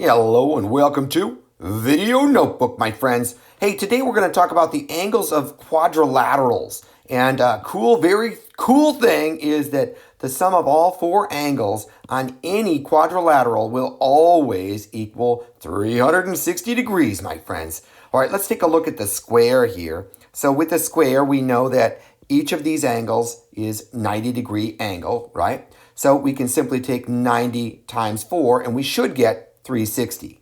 Hello and welcome to Video Notebook, my friends. Hey, today we're going to talk about the angles of quadrilaterals. And very cool thing is that the sum of all four angles on any quadrilateral will always equal 360 degrees, my friends. All right, let's take a look at the square here. So with the square, we know that each of these angles is 90-degree angle, right? So we can simply take 90 times 4, and we should get 360.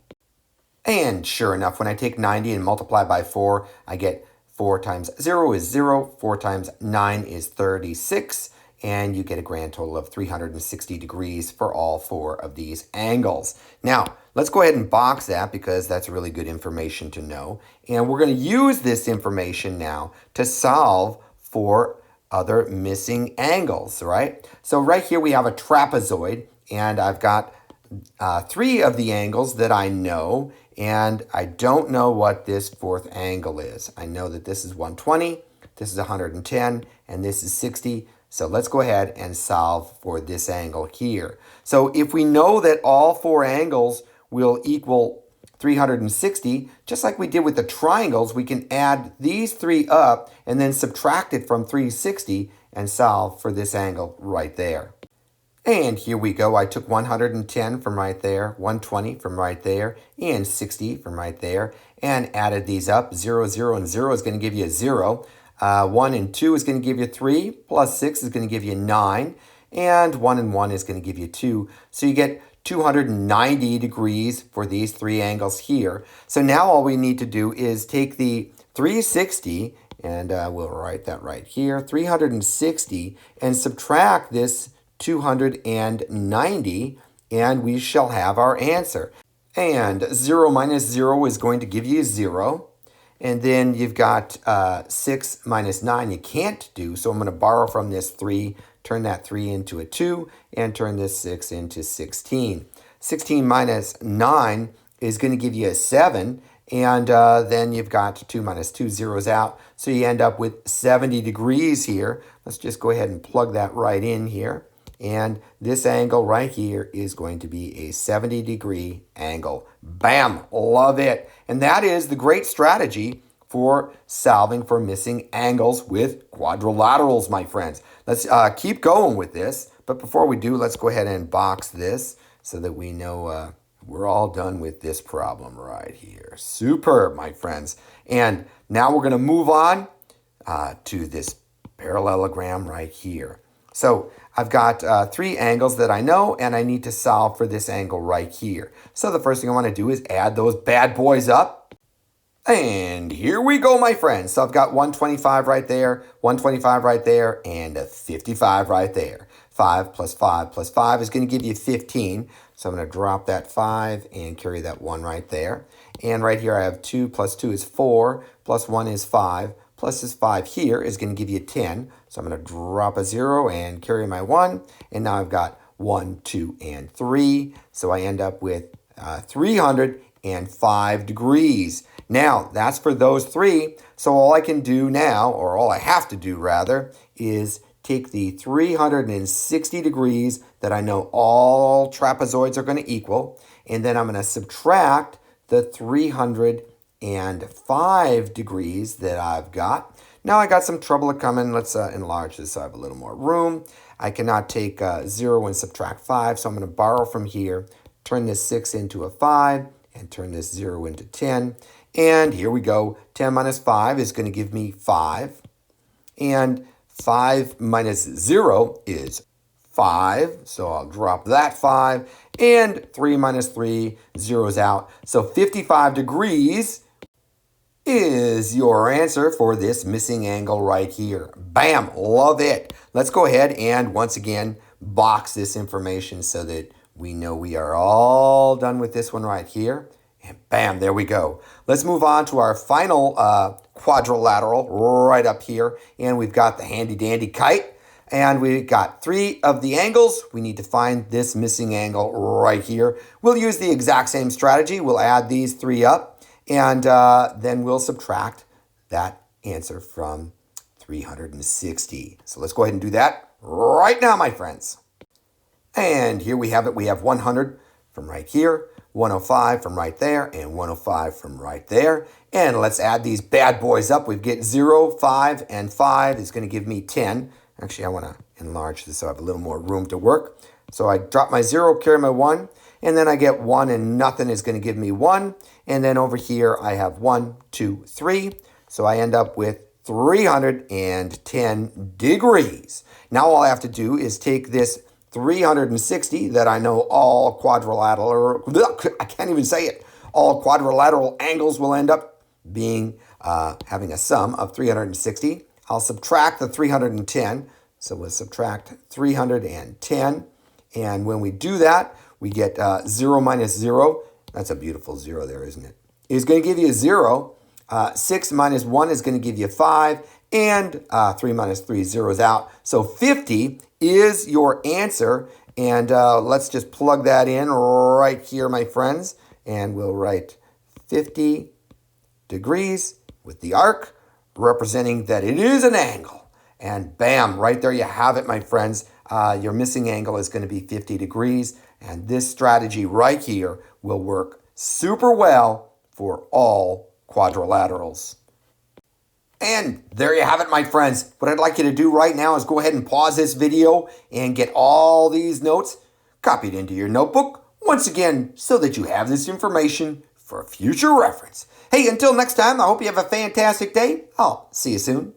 And sure enough, when I take 90 and multiply by 4, I get 4 times 0 is 0, 4 times 9 is 36, and you get a grand total of 360 degrees for all four of these angles. Now, let's go ahead and box that because that's really good information to know. And we're going to use this information now to solve for other missing angles, right? So right here we have a trapezoid, and I've got three of the angles that I know, and I don't know what this fourth angle is. I know that this is 120, this is 110, and this is 60. So let's go ahead and solve for this angle here. So if we know that all four angles will equal 360, just like we did with the triangles, we can add these three up and then subtract it from 360 and solve for this angle right there. And here we go. I took 110 from right there, 120 from right there, and 60 from right there, and added these up. 0, 0, and 0 is going to give you a 0. 1 and 2 is going to give you 3, plus 6 is going to give you 9, and 1 and 1 is going to give you 2. So you get 290 degrees for these three angles here. So now all we need to do is take the 360, and we'll write that right here, 360, and subtract this 290, and we shall have our answer. And 0 minus 0 is going to give you 0. And then you've got 6 minus 9 you can't do, so I'm going to borrow from this 3, turn that 3 into a 2, and turn this 6 into 16. 16 minus 9 is going to give you a 7, and then you've got 2 minus 2 zeros out, so you end up with 70 degrees here. Let's just go ahead and plug that right in here. And this angle right here is going to be a 70-degree angle. Bam! Love it. And that is the great strategy for solving for missing angles with quadrilaterals, my friends. Let's keep going with this. But before we do, let's go ahead and box this so that we know we're all done with this problem right here. Superb, my friends. And now we're going to move on to this parallelogram right here. So I've got three angles that I know, and I need to solve for this angle right here. So the first thing I want to do is add those bad boys up. And here we go, my friends. So I've got 125 right there, 125 right there, and a 55 right there. 5 plus 5 plus 5 is going to give you 15. So I'm going to drop that 5 and carry that 1 right there. And right here I have 2 plus 2 is 4, plus 1 is 5. Plus this 5 here is going to give you 10. So I'm going to drop a 0 and carry my 1. And now I've got 1, 2, and 3. So I end up with 305 degrees. Now, that's for those three. So all I can do now, or all I have to do rather, is take the 360 degrees that I know all trapezoids are going to equal. And then I'm going to subtract the 305 degrees that I've got. Now I got some trouble coming. Let's enlarge this so I have a little more room. I cannot take 0 and subtract 5, so I'm going to borrow from here, turn this 6 into a 5, and turn this 0 into 10. And here we go. 10 minus 5 is going to give me 5. And 5 minus 0 is 5. So I'll drop that 5. And 3 minus 3 zeros out. So 55 degrees is your answer for this missing angle right here. Bam! Love it. Let's go ahead and once again box this information so that we know we are all done with this one right here. And bam, there we go. Let's move on to our final quadrilateral right up here. And we've got the handy dandy kite. And we've got three of the angles. We need to find this missing angle right here. We'll use the exact same strategy. We'll add these three up. And then we'll subtract that answer from 360. So let's go ahead and do that right now, my friends. And here we have it. We have 100 from right here, 105 from right there, and 105 from right there. And let's add these bad boys up. We get 0, 5, and 5 is going to give me 10. Actually, I want to enlarge this so I have a little more room to work. So I drop my 0, carry my 1, and then I get 1 and nothing is going to give me 1. And then over here I have 1, 2, 3. So I end up with 310 degrees. Now all I have to do is take this 360 that I know all quadrilateral, I can't even say it, all quadrilateral angles will end up being having a sum of 360. I'll subtract the 310. So we'll subtract 310. And when we do that, we get 0 minus 0. That's a beautiful 0 there, isn't it? It's going to give you 0. 6 minus 1 is going to give you 5. And 3 minus 3 zeroes out. So 50 is your answer. And let's just plug that in right here, my friends. And we'll write 50 degrees with the arc, representing that it is an angle. And bam, right there you have it, my friends. Your missing angle is going to be 50 degrees. And this strategy right here will work super well for all quadrilaterals. And there you have it, my friends. What I'd like you to do right now is go ahead and pause this video and get all these notes copied into your notebook, once again, so that you have this information for future reference. Hey, until next time, I hope you have a fantastic day. I'll see you soon.